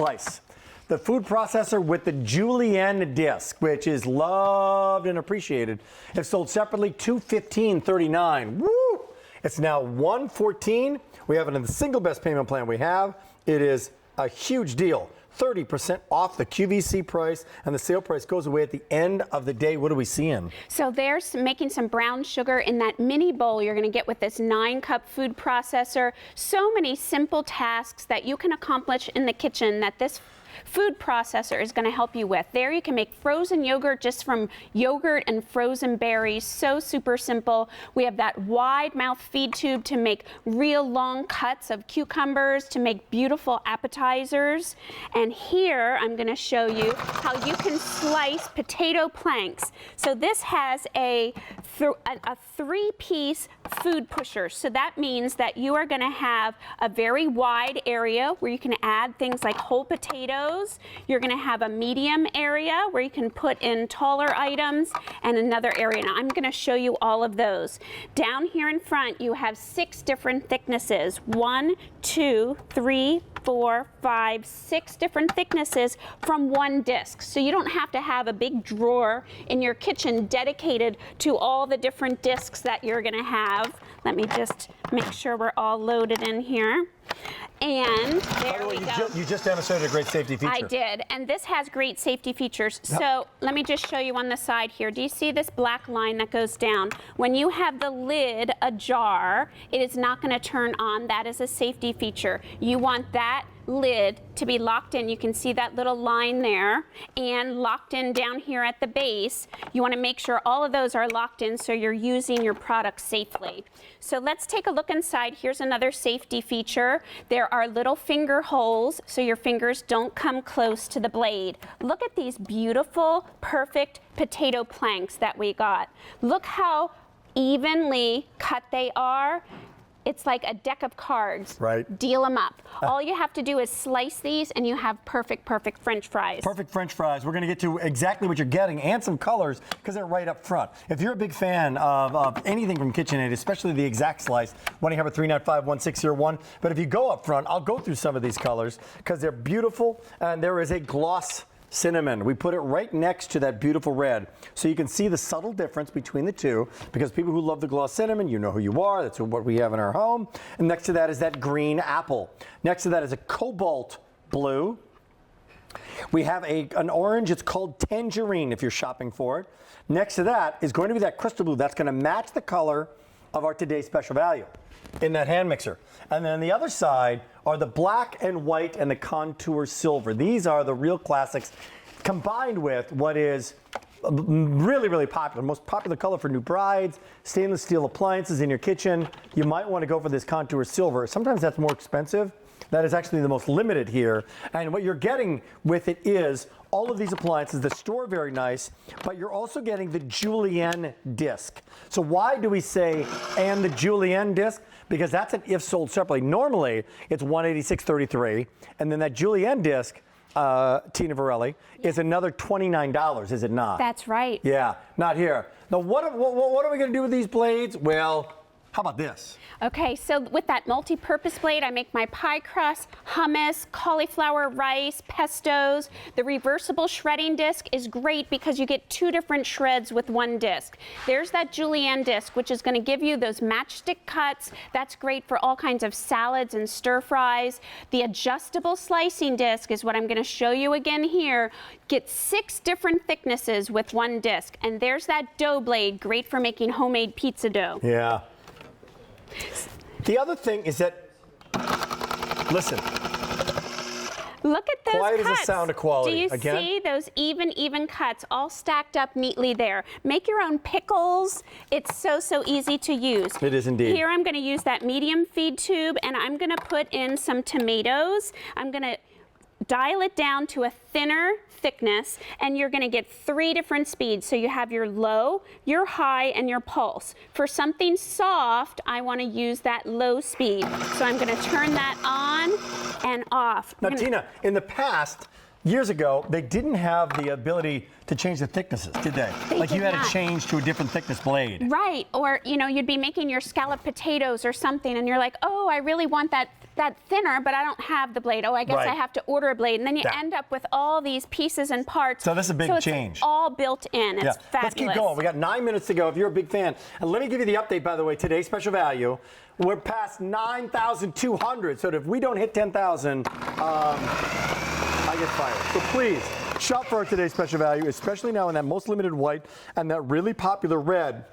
ExactSlice, the food processor with the Julienne disc, which is loved and appreciated. It's sold separately, $215.39. Woo! It's now $114. We have it in the single best payment plan we have. It is a huge deal. 30% off the QVC price, and the sale price goes away at the end of the day. What are we seeing? So there's making some brown sugar in that mini bowl you're going to get with this 9-cup food processor. So many simple tasks that you can accomplish in the kitchen that this food processor is going to help you with. There you can make frozen yogurt just from yogurt and frozen berries. So super simple. We have that wide mouth feed tube to make real long cuts of cucumbers to make beautiful appetizers. And here I'm going to show you how you can slice potato planks. So this has a 3-piece food pusher. So that means that you are going to have a very wide area where you can add things like whole potatoes. You're going to have a medium area where you can put in taller items, and another area. Now I'm going to show you all of those. Down here in front you have 6 different thicknesses. 1, 2, 3, 4, 5, 6 different thicknesses from one disc. So you don't have to have a big drawer in your kitchen dedicated to all the different discs that you're going to have. Let me just make sure we're all loaded in here. And there we go. You just demonstrated a great safety feature. I did, and this has great safety features. So let me just show you on the side here. Do you see this black line that goes down? When you have the lid ajar, it is not going to turn on. That is a safety feature. You want that lid to be locked in. You can see that little line there, and locked in down here at the base. You want to make sure all of those are locked in so you're using your product safely. So let's take a look inside. Here's another safety feature. There are little finger holes so your fingers don't come close to the blade. Look at these beautiful, perfect potato planks that we got. Look how evenly cut they are. It's like a deck of cards. Right. Deal them up. All you have to do is slice these and you have perfect French fries. Perfect French fries. We're going to get to exactly what you're getting and some colors because they're right up front. If you're a big fan of anything from KitchenAid, especially the ExactSlice, 1-800-395-1601. But if you go up front, I'll go through some of these colors because they're beautiful, and there is a gloss cinnamon. We put it right next to that beautiful red. So you can see the subtle difference between the two, because people who love the gloss cinnamon, you know who you are. That's what we have in our home. And next to that is that green apple. Next to that is a cobalt blue. We have an orange. It's called tangerine if you're shopping for it. Next to that is going to be that crystal blue. That's going to match the color of our today's special value in that hand mixer. And then the other side are the black and white and the contour silver. These are the real classics combined with what is really, really popular. Most popular color for new brides, stainless steel appliances in your kitchen. You might want to go for this contour silver. Sometimes that's more expensive. That is actually the most limited here. And what you're getting with it is all of these appliances that store very nice, but you're also getting the Julienne disc. So why do we say and the Julienne disc? Because that's an if sold separately. Normally it's $186.33, and then that Julienne disc, Tina Varelli, is another $29, is it not? That's right. Yeah, not here. Now what are we going to do with these blades? Well, how about this? Okay, so with that multi-purpose blade, I make my pie crust, hummus, cauliflower rice, pestos. The reversible shredding disc is great because you get 2 different shreds with one disc. There's that Julienne disc, which is going to give you those matchstick cuts. That's great for all kinds of salads and stir fries. The adjustable slicing disc is what I'm going to show you again here. Get 6 different thicknesses with one disc. And there's that dough blade, great for making homemade pizza dough. Yeah. The other thing is that, listen. Look at those quiet cuts. Is the sound of quality. Do you see those even cuts all stacked up neatly there? Make your own pickles. It's so easy to use. It is indeed. Here I'm going to use that medium feed tube, and I'm going to put in some tomatoes. I'm going to dial it down to a thinner thickness, and you're going to get 3 different speeds. So you have your low, your high, and your pulse. For something soft, I want to use that low speed. So I'm going to turn that on and off. Now, Tina, in the past, years ago, they didn't have the ability to change the thicknesses, did they? Like you had to change to a different thickness blade. Right, or you'd be making your scalloped potatoes or something, and you're like, oh, I really want that that thinner, but I don't have the blade. Oh, I guess Right. I have to order a blade. And then you Yeah. end up with all these pieces and parts. So this is a big so it's change. all built in. It's fabulous. Let's keep going. We got 9 minutes to go if you're a big fan. And let me give you the update, by the way. Today's special value, we're past 9,200. So if we don't hit 10,000, I get fired. So please, shop for our today's special value, especially now in that most limited white and that really popular red.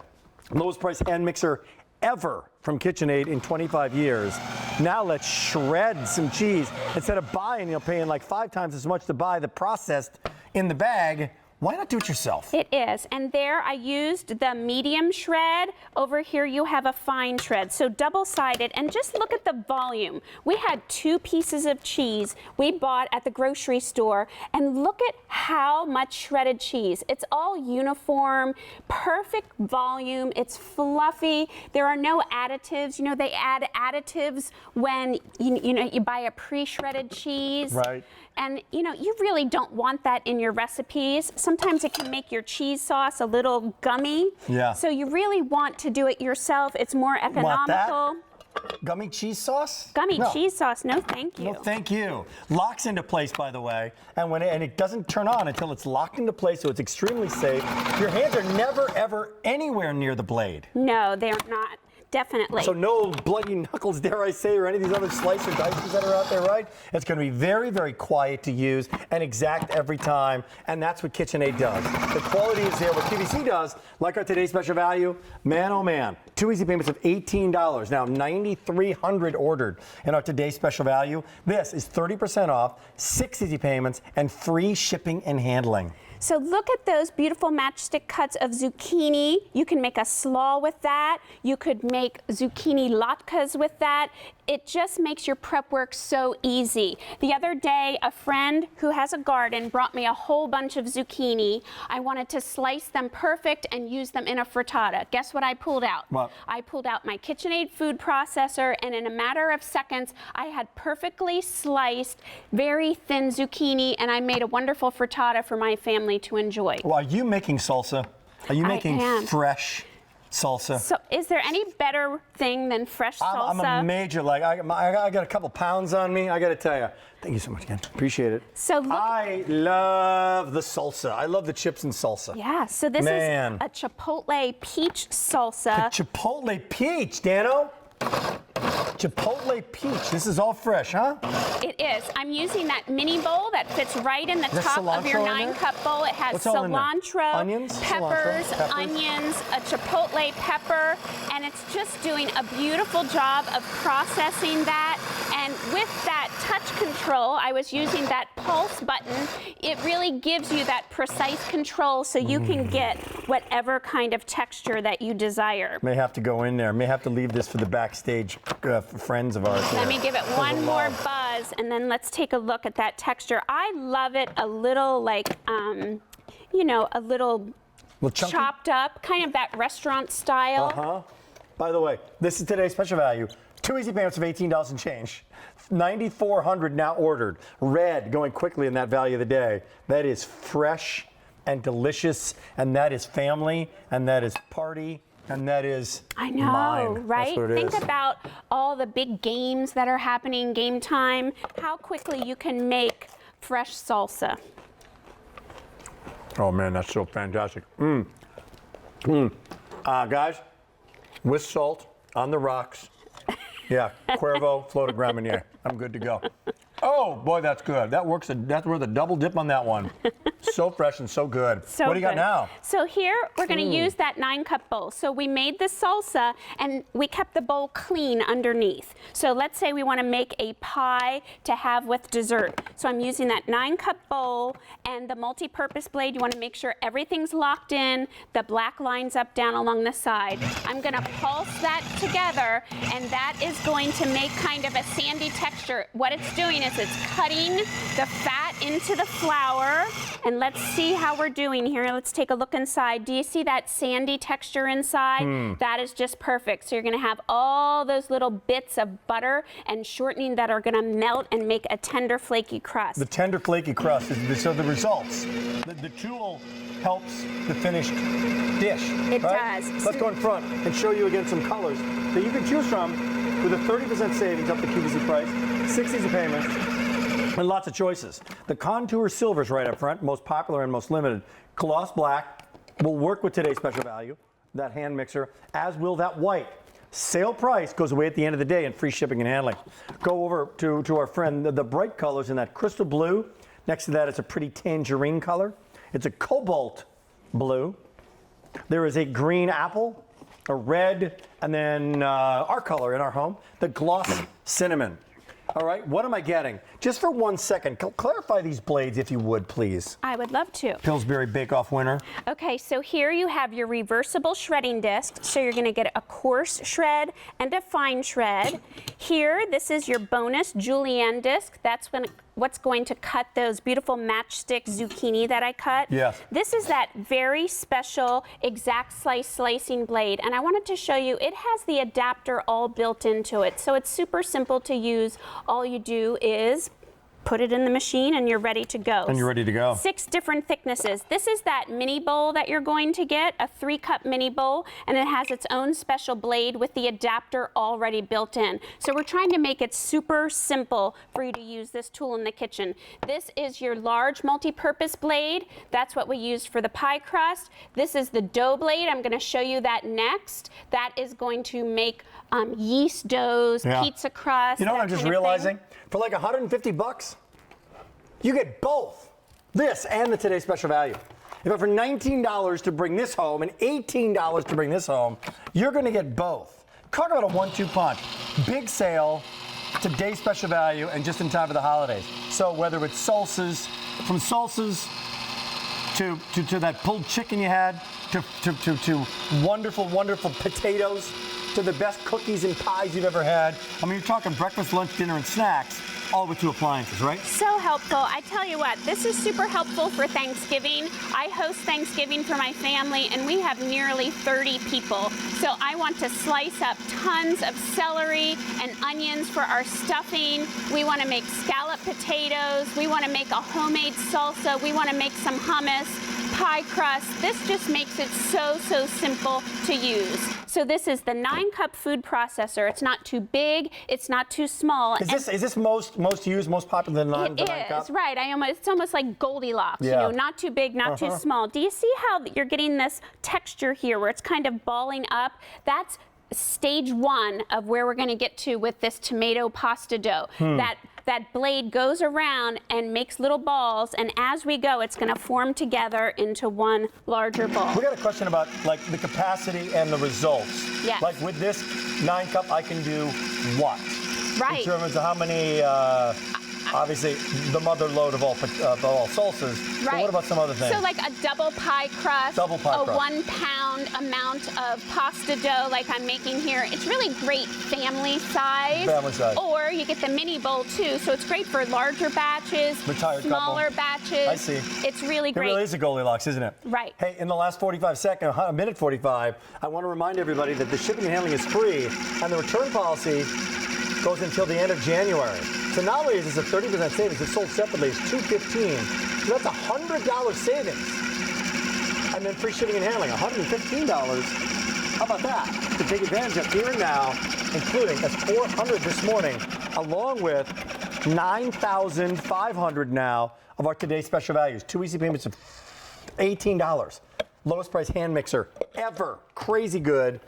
Lowest price hand mixer ever from KitchenAid in 25 years. Now let's shred some cheese. Instead of buying, paying like 5 times as much to buy the processed in the bag. Why not do it yourself? It is, and there I used the medium shred. Over here you have a fine shred, so double-sided, and just look at the volume. We had 2 pieces of cheese we bought at the grocery store, and look at how much shredded cheese. It's all uniform, perfect volume, it's fluffy, there are no additives. They add additives when you buy a pre-shredded cheese. Right. And you really don't want that in your recipes. Sometimes it can make your cheese sauce a little gummy. Yeah. So you really want to do it yourself. It's more economical. Gummy cheese sauce? Gummy No. cheese sauce, no thank you. No, thank you. Locks into place, by the way, and it doesn't turn on until it's locked into place, so it's extremely safe. Your hands are never, ever anywhere near the blade. No, they're not. Definitely. So no bloody knuckles, dare I say, or any of these other slicer dices that are out there, right? It's going to be very, very quiet to use and exact every time, and that's what KitchenAid does. The quality is there. What QVC does, like our today's special value, man, oh man, 2 easy payments of $18. Now 9,300 ordered in our today's special value. This is 30% off, 6 easy payments, and free shipping and handling. So look at those beautiful matchstick cuts of zucchini. You can make a slaw with that. You could make zucchini latkes with that. It just makes your prep work so easy. The other day, a friend who has a garden brought me a whole bunch of zucchini. I wanted to slice them perfect and use them in a frittata. Guess what I pulled out? What? I pulled out my KitchenAid food processor, and in a matter of seconds, I had perfectly sliced, very thin zucchini, and I made a wonderful frittata for my family to enjoy. Well, are you making salsa? Are you making am. fresh salsa? So is there any better thing than fresh salsa? I'm a major, I got a couple pounds on me, I got to tell you. Thank you so much again. Appreciate it. So look, I love the salsa. I love the chips and salsa. yeah, so this Man. is a chipotle peach salsa. Chipotle peach, Dano. Chipotle peach. This is all fresh, huh? It is. I'm using that mini bowl that fits right in the There's top of your cilantro in there? 9-cup bowl. It has What's all in there? cilantro, Onions? peppers, Cilantro, peppers. onions, a chipotle pepper, and it's just doing a beautiful job of processing that. And with that touch control, I was using that pulse button. It really gives you that precise control so you can get whatever kind of texture that you desire. May have to go in there. May have to leave this for the backstage friends of ours. Let me give it one more buzz, and then let's take a look at that texture. I love it a little like, a little chunky? chopped up, kind of that restaurant style. Uh-huh. By the way, this is today's special value. 2 easy payments of $18 and change. 9,400 now ordered. Red going quickly in that value of the day. That is fresh and delicious, and that is family, and that is party, and that is I know, mine. right? That's what it Think is. about all the big games that are happening, game time, how quickly you can make fresh salsa. Oh man, that's so fantastic. Guys, with salt on the rocks. Yeah, Cuervo, Flota Graminier. I'm good to go. Oh boy, that's good. That works. That's worth a double dip on that one. So fresh and so good. So what do you got good. now? So here we're going to use that 9-cup bowl. So we made the salsa and we kept the bowl clean underneath. So let's say we want to make a pie to have with dessert. So I'm using that 9-cup bowl and the multi-purpose blade. You want to make sure everything's locked in, the black lines up down along the side. I'm going to pulse that together, and that is going to make kind of a sandy texture. What it's doing is it's cutting the fat into the flour. And let's see how we're doing here. Let's take a look inside. Do you see that sandy texture inside? That is just perfect. So you're going to have all those little bits of butter and shortening that are going to melt and make a tender, flaky crust. The tender, flaky crust. So the results. The tool helps the finished dish. It right? does. Let's go in front and show you again some colors that you can choose from with a 30% savings up the QVC price, 6 easy payments, and lots of choices. The Contour Silver's right up front, most popular and most limited. Gloss Black will work with today's special value, that hand mixer, as will that white. Sale price goes away at the end of the day and free shipping and handling. Go over to our friend, the bright colors in that crystal blue. Next to that, it's a pretty tangerine color. It's a cobalt blue. There is a green apple, a red, and then our color in our home, the gloss cinnamon. All right, what am I getting? Just for 1 second, clarify these blades if you would, please. I would love to. Pillsbury Bake Off winner. Okay, so here you have your reversible shredding disc. So you're gonna get a coarse shred and a fine shred. Here, this is your bonus Julienne disc. That's what's going to cut those beautiful matchstick zucchini that I cut. Yes. This is that very special ExactSlice slicing blade. And I wanted to show you, it has the adapter all built into it. So it's super simple to use. All you do is put it in the machine and you're ready to go. And you're ready to go. 6 different thicknesses. This is that mini bowl that you're going to get, a 3-cup mini bowl, and it has its own special blade with the adapter already built in. So we're trying to make it super simple for you to use this tool in the kitchen. This is your large multi-purpose blade. That's what we used for the pie crust. This is the dough blade. I'm going to show you that next. That is going to make yeast doughs, pizza crust. You know what I'm just realizing? For like 150 bucks, you get both this and the Today Special Value. If for $19 to bring this home and $18 to bring this home, you're going to get both. Talk about a 1-2 punch. Big sale, Today's Special Value, and just in time for the holidays. So whether it's salsas, from salsas to that pulled chicken you had, to wonderful, wonderful potatoes, to the best cookies and pies you've ever had. I mean, you're talking breakfast, lunch, dinner, and snacks, all with 2 appliances, right? So helpful. I tell you what, this is super helpful for Thanksgiving. I host Thanksgiving for my family, and we have nearly 30 people. So I want to slice up tons of celery and onions for our stuffing. We want to make scallop potatoes. We want to make a homemade salsa. We want to make some hummus, pie crust. This just makes it so simple to use. So this is the 9-cup food processor. It's not too big. It's not too small. Is this most used, most popular than the 9 cup? It is, right. It's almost like Goldilocks, Yeah. you know, not too big, not too small. Do you see how you're getting this texture here where it's kind of balling up? That's stage 1 of where we're going to get to with this tomato pasta dough. That blade goes around and makes little balls, and as we go, it's going to form together into one larger ball. We got a question about like the capacity and the results. Yes. Like with this 9 cup, I can do what? Right. In terms of how many, obviously the mother load of all salsas. But Right. what about some other things? So like a double pie crust, a crust. 1 pound amount of pasta dough like I'm making here. It's really great family size. Family size. Or you get the mini bowl too. So it's great for larger batches, Retired smaller couple. batches. I see. It's really It great. really is a Goldilocks, isn't it? Right. Hey, in the last 45 seconds, a minute 45, I want to remind everybody that the shipping and handling is free, and the return policy goes until the end of January. So not only is this a 30% savings, it's sold separately, it's $215. So that's $100 savings. And then free shipping and handling, $115. How about that? To take advantage of here and now, including that's $400 this morning, along with $9,500 now of our today's special values. 2 easy payments of $18. Lowest price hand mixer ever. Crazy good.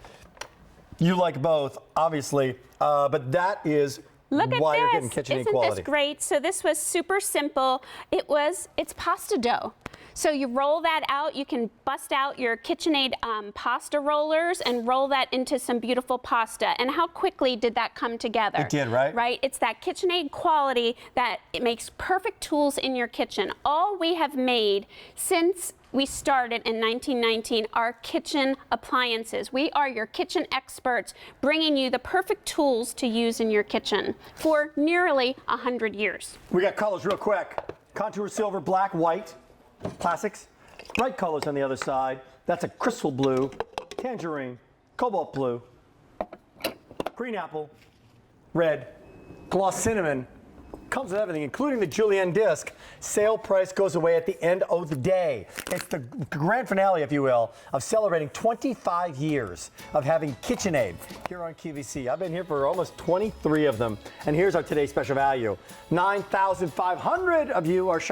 You like both, obviously, but that is Look at why this. you're getting KitchenAid Isn't quality. this great? So this was super simple. It's pasta dough. So you roll that out. You can bust out your KitchenAid pasta rollers and roll that into some beautiful pasta. And how quickly did that come together? It did, right? Right? It's that KitchenAid quality that it makes perfect tools in your kitchen. All we have made since we started in 1919 are kitchen appliances. We are your kitchen experts, bringing you the perfect tools to use in your kitchen for nearly 100 years. We got colors real quick. Contour silver, black, white, classics. Bright colors on the other side. That's a crystal blue, tangerine, cobalt blue, green apple, red, gloss cinnamon, Comes with everything, including the Julienne disc. Sale price goes away at the end of the day. It's the grand finale, if you will, of celebrating 25 years of having KitchenAid here on QVC. I've been here for almost 23 of them. And here's our today's special value. 9,500 of you are shopping.